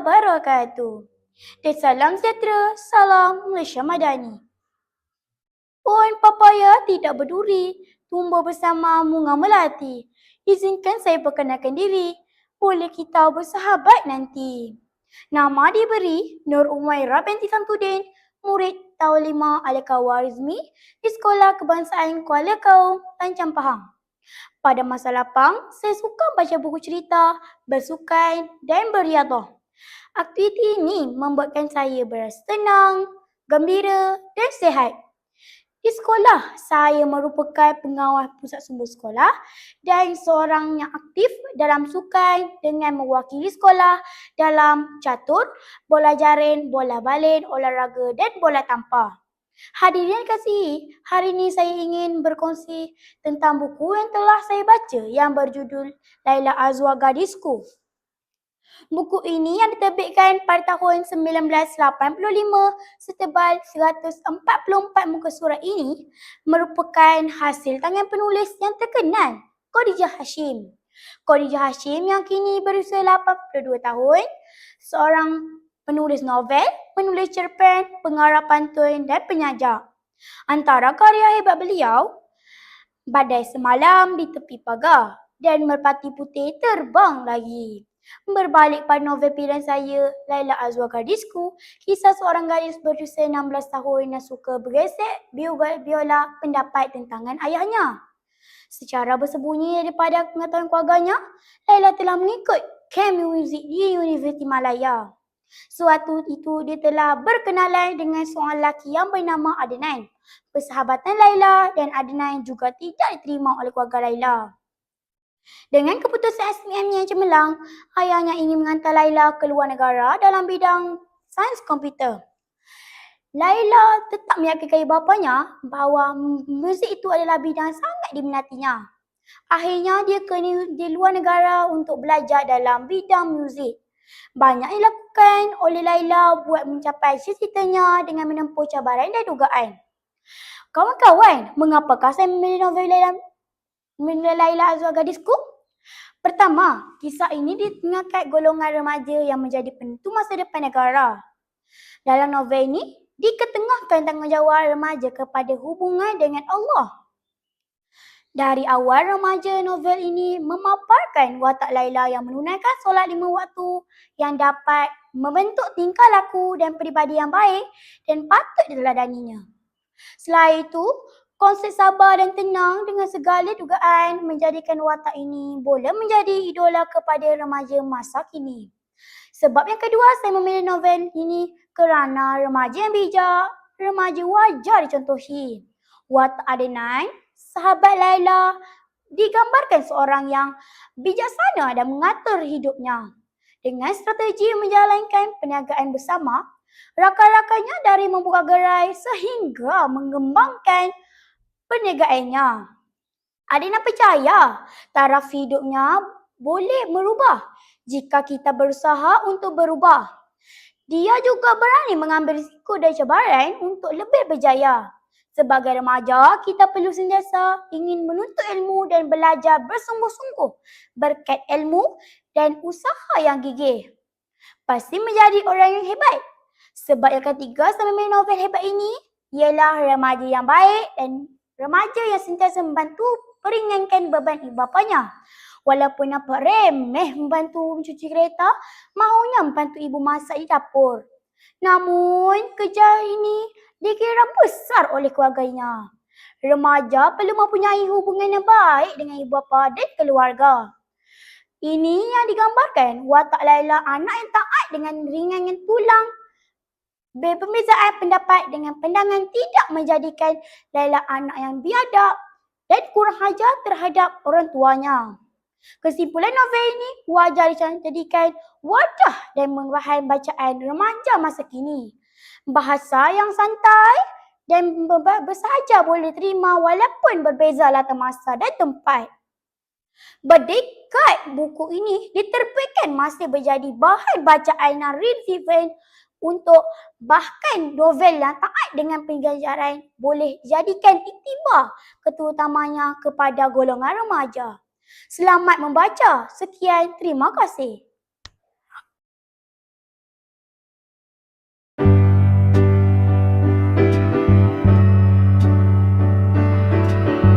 wabarakatuh. Dan salam sejahtera, salam Malaysia Madani. Pohon papaya tidak berduri, tumbuh bersama bunga melati. Izinkan saya perkenalkan diri, boleh kita bersahabat nanti. Nama diberi Nur Umairah binti Samsudin, murid tahun 5 Al-Khawarizmi di Sekolah Kebangsaan Kuala Kaum, Lancang Pahang. Pada masa lapang, saya suka baca buku cerita, bersukan dan beriadah. Aktiviti ini membuatkan saya berasa tenang, gembira dan sihat. Di sekolah, saya merupakan pengawal pusat sumber sekolah dan seorang yang aktif dalam sukan dengan mewakili sekolah dalam catur, bola jaring, bola baling, olahraga dan bola tampar. Hadirin kasihi, hari ini saya ingin berkongsi tentang buku yang telah saya baca yang berjudul Laila Azwa Gadisku. Buku ini yang diterbitkan pada tahun 1985 setebal 144 muka surat ini merupakan hasil tangan penulis yang terkenal, Khadijah Hashim. Khadijah Hashim yang kini berusia 82 tahun, seorang penulis novel, penulis cerpen, pengarah pantun dan penyaja. Antara karya hebat beliau, Badai Semalam di Tepi Pagar dan Merpati Putih Terbang Lagi. Berbalik pada novel pilihan saya, Laila Azwa Gadisku, kisah seorang gadis berusia 16 tahun yang suka bergesek biola pendapat tentangan ayahnya. Secara bersembunyi daripada pengetahuan keluarganya, Laila telah mengikut camp muzik di Universiti Malaya. Suatu itu dia telah berkenalan dengan seorang lelaki yang bernama Adnan. Persahabatan Laila dan Adnan juga tidak diterima oleh keluarga Laila. Dengan keputusan SPM yang cemerlang, ayahnya ingin menghantar Laila ke luar negara dalam bidang sains komputer. Laila tetap meyakinkan bapanya bahawa muzik itu adalah bidang sangat diminatinya. Akhirnya dia ke di luar negara untuk belajar dalam bidang muzik. Banyak dilakukan oleh Laila buat mencapai cita-citanya dengan menempuh cabaran dan dugaan. Kawan-kawan, mengapakah saya memilih novel Laila Azwa Gadisku? Pertama, kisah ini mengangkat golongan remaja yang menjadi penentu masa depan negara. Dalam novel ini, diketengahkan tanggungjawab remaja kepada hubungan dengan Allah. Dari awal remaja novel ini memaparkan watak Laila yang menunaikan solat 5 waktu yang dapat membentuk tingkah laku dan peribadi yang baik dan patut diteladaninya. Selain itu, konsep sabar dan tenang dengan segala dugaan menjadikan watak ini boleh menjadi idola kepada remaja masa kini. Sebab yang kedua, saya memilih novel ini kerana remaja yang bijak, remaja wajar dicontohi. Watak Adnan, sahabat Laila, digambarkan seorang yang bijaksana dan mengatur hidupnya. Dengan strategi menjalankan perniagaan bersama, rakan-rakannya dari membuka gerai sehingga mengembangkan perniagaannya. Adnan percaya taraf hidupnya boleh merubah jika kita berusaha untuk berubah. Dia juga berani mengambil risiko dan cabaran untuk lebih berjaya. Sebagai remaja, kita perlu sentiasa ingin menuntut ilmu dan belajar bersungguh-sungguh berkat ilmu dan usaha yang gigih. Pasti menjadi orang yang hebat. Sebab yang ketiga saya memilih novel hebat ini ialah remaja yang baik dan remaja yang sentiasa membantu meringankan beban ibu bapanya. Walaupun nampak remeh membantu mencuci kereta, mahunya membantu ibu masak di dapur. Namun, kerja ini dikira besar oleh keluarganya. Remaja perlu mempunyai hubungan yang baik dengan ibu bapa dan keluarga. Ini yang digambarkan watak Laila, anak yang taat dengan ringangan tulang. Perbezaan pendapat dengan pandangan tidak menjadikan Laila anak yang biadab dan kurang ajar terhadap orang tuanya. Kesimpulan novel ini wajar dijadikan wadah dan bahan bacaan remaja masa kini. Bahasa yang santai dan bersahaja boleh terima walaupun berbeza latar masa dan tempat. Berdekat buku ini diterbitkan masih menjadi bahan bacaan yang relevan untuk bahkan novel yang taat dengan pengajaran boleh jadikan iktibar keterutamanya kepada golongan remaja. Selamat membaca. Sekian, terima kasih.